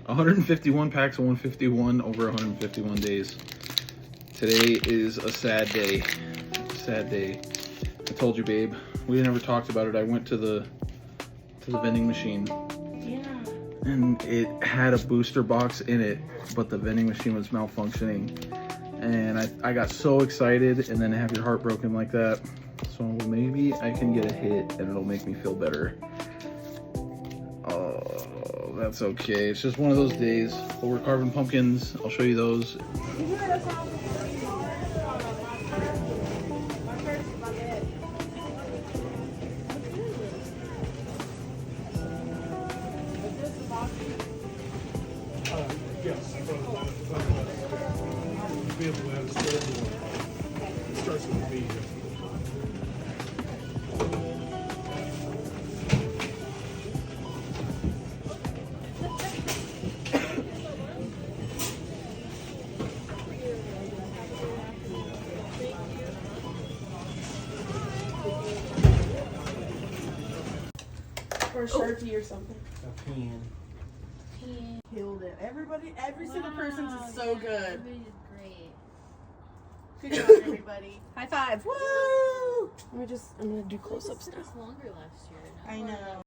151 packs of 151 over 151 days. Today is a sad day. Sad day. I told you, babe. We never talked about it. I went to the vending machine. Yeah. And it had a booster box in it, but the vending machine was malfunctioning. And I got so excited, and then to have your heart broken like that. So maybe I can get a hit and it'll make me feel better. Oh, that's okay. It's just one of those days. But we're carving pumpkins. I'll show you those. Yes. It starts with B. Or a Sharpie or something. A pen. Killed it. Every single person's is so good. Everybody's great. Good job, everybody. High five. Woo! I'm gonna do close-ups now. This longer last year. I know.